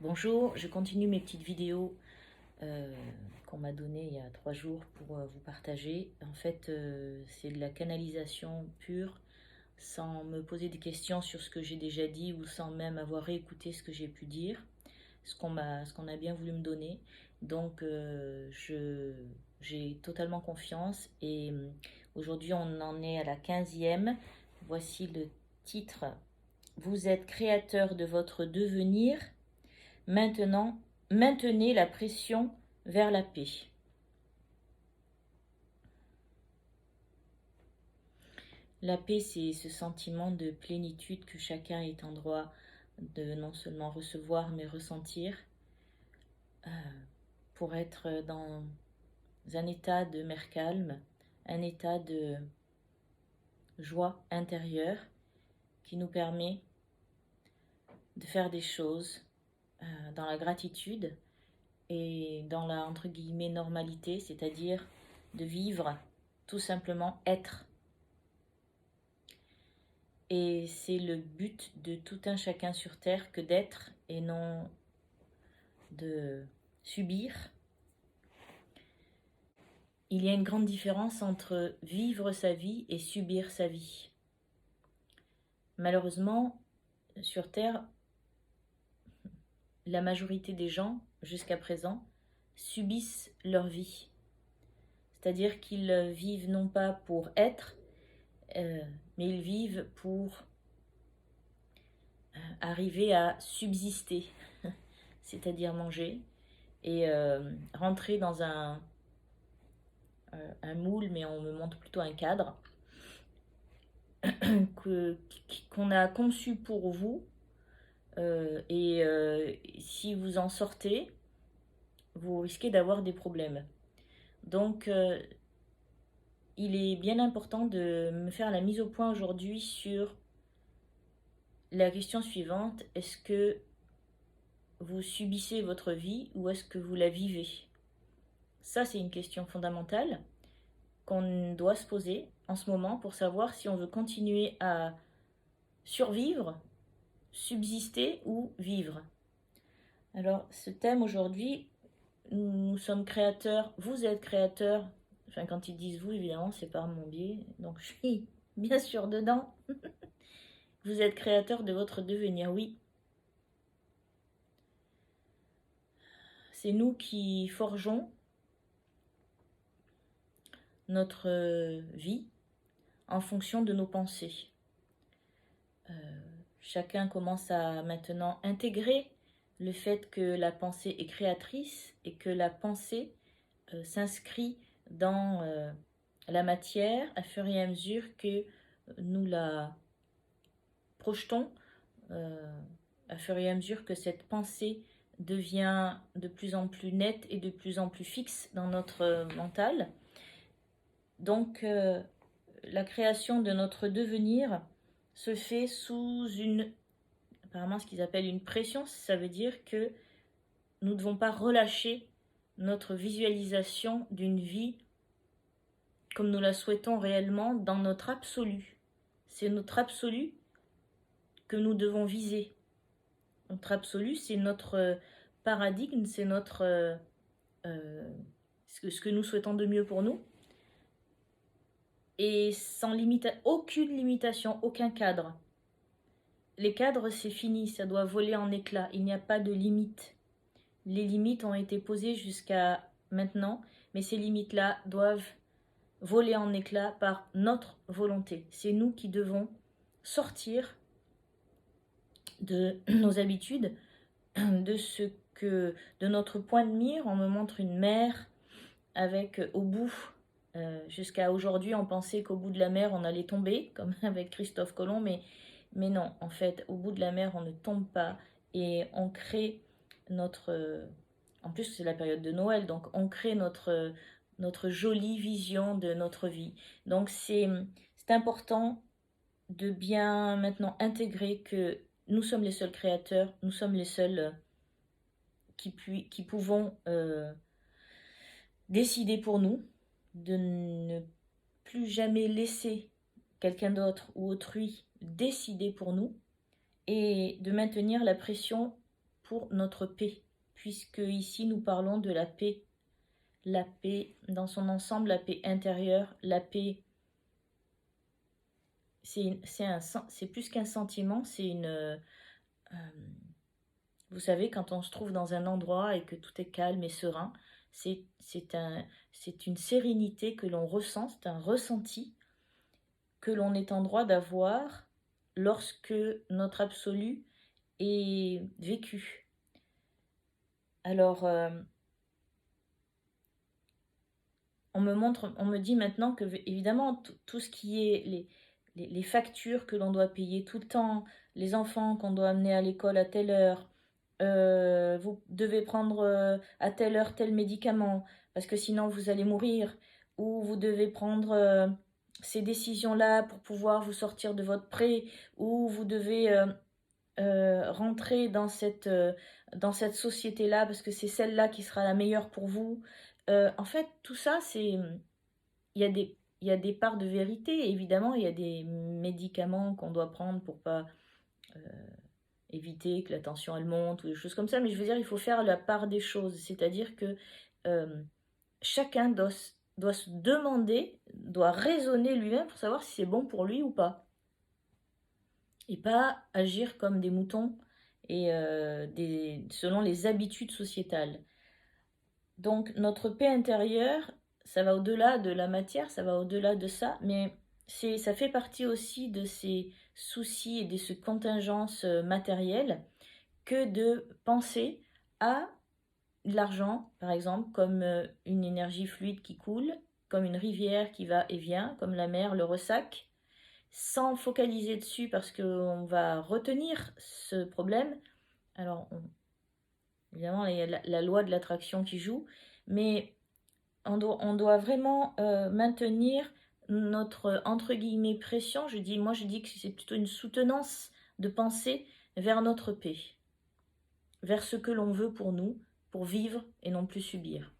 Bonjour, je continue mes petites vidéos qu'on m'a données il y a 3 jours pour vous partager. En fait, c'est de la canalisation pure, sans me poser des questions sur ce que j'ai déjà dit ou sans même avoir réécouté ce que j'ai pu dire, ce qu'on a bien voulu me donner. Donc, j'ai totalement confiance et aujourd'hui, on en est à la 15e. Voici le titre. Vous êtes créateur de votre devenir. Maintenant, maintenez la pression vers la paix. La paix, c'est ce sentiment de plénitude que chacun est en droit de non seulement recevoir, mais ressentir euh, pour être dans un état de mer calme, un état de joie intérieure qui nous permet de faire des choses dans la gratitude et dans la, entre guillemets, normalité, c'est-à-dire de vivre tout simplement être. Et c'est le but de tout un chacun sur Terre que d'être et non de subir. Il y a une grande différence entre vivre sa vie et subir sa vie. Malheureusement, sur Terre, la majorité des gens, jusqu'à présent, subissent leur vie. C'est-à-dire qu'ils vivent non pas pour être, mais ils vivent pour arriver à subsister, c'est-à-dire manger et rentrer dans un moule, mais on me montre plutôt un cadre qu'on a conçu pour vous. Si vous en sortez, vous risquez d'avoir des problèmes. Donc, il est bien important de me faire la mise au point aujourd'hui sur la question suivante. Est-ce que vous subissez votre vie ou est-ce que vous la vivez? Ça, c'est une question fondamentale qu'on doit se poser en ce moment pour savoir si on veut continuer à survivre, subsister ou vivre. Alors, ce thème aujourd'hui, nous sommes créateurs, vous êtes créateurs, enfin quand ils disent vous, évidemment, c'est par mon biais, donc je suis bien sûr dedans. Vous êtes créateur de votre devenir, oui. C'est nous qui forgeons notre vie en fonction de nos pensées. Chacun commence à maintenant intégrer le fait que la pensée est créatrice et que la pensée s'inscrit dans la matière à fur et à mesure que nous la projetons, à fur et à mesure que cette pensée devient de plus en plus nette et de plus en plus fixe dans notre mental. Donc, la création de notre devenir se fait sous apparemment ce qu'ils appellent une pression. Ça veut dire que nous ne devons pas relâcher notre visualisation d'une vie comme nous la souhaitons réellement dans notre absolu. C'est notre absolu que nous devons viser. Notre absolu, c'est notre paradigme, c'est ce que nous souhaitons de mieux pour nous. Et sans aucune limitation, aucun cadre. Les cadres, c'est fini, ça doit voler en éclats. Il n'y a pas de limite. Les limites ont été posées jusqu'à maintenant, mais ces limites-là doivent voler en éclats par notre volonté. C'est nous qui devons sortir de nos habitudes, de notre point de mire. On me montre une mer avec au bout, jusqu'à aujourd'hui, on pensait qu'au bout de la mer, on allait tomber, comme avec Christophe Colomb, mais non, en fait, au bout de la mer, on ne tombe pas et on crée en plus, c'est la période de Noël, donc on crée notre jolie vision de notre vie. Donc, c'est important de bien maintenant intégrer que nous sommes les seuls créateurs, nous sommes les seuls qui pouvons décider pour nous, de ne plus jamais laisser quelqu'un d'autre ou autrui décider pour nous et de maintenir la pression pour notre paix, puisque ici nous parlons de la paix. La paix dans son ensemble, la paix intérieure, la paix, c'est plus qu'un sentiment, c'est vous savez, quand on se trouve dans un endroit et que tout est calme et serein, c'est une sérénité que l'on ressent, c'est un ressenti que l'on est en droit d'avoir lorsque notre absolu est vécu. Alors, on me dit maintenant que, évidemment, tout ce qui est les factures que l'on doit payer tout le temps, les enfants qu'on doit amener à l'école à telle heure, vous devez prendre à telle heure tel médicament, parce que sinon vous allez mourir, ou vous devez prendre ces décisions-là pour pouvoir vous sortir de votre prêt, ou vous devez rentrer dans cette société-là, parce que c'est celle-là qui sera la meilleure pour vous. En fait, tout ça, il y a des parts de vérité. Évidemment, il y a des médicaments qu'on doit prendre pour pas éviter que la tension elle monte ou des choses comme ça. Mais je veux dire, il faut faire la part des choses. C'est-à-dire que chacun doit se demander, doit raisonner lui-même pour savoir si c'est bon pour lui ou pas. Et pas agir comme des moutons et selon les habitudes sociétales. Donc notre paix intérieure, ça va au-delà de la matière, ça va au-delà de ça, mais ça fait partie aussi de ces soucis et de ces contingences matérielles que de penser à l'argent, par exemple, comme une énergie fluide qui coule, comme une rivière qui va et vient, comme la mer le ressac, sans focaliser dessus parce qu'on va retenir ce problème. Alors, évidemment, il y a la loi de l'attraction qui joue, mais on doit vraiment maintenir notre, entre guillemets, pression. Moi, je dis que c'est plutôt une soutenance de pensée vers notre paix, vers ce que l'on veut pour nous, pour vivre et non plus subir.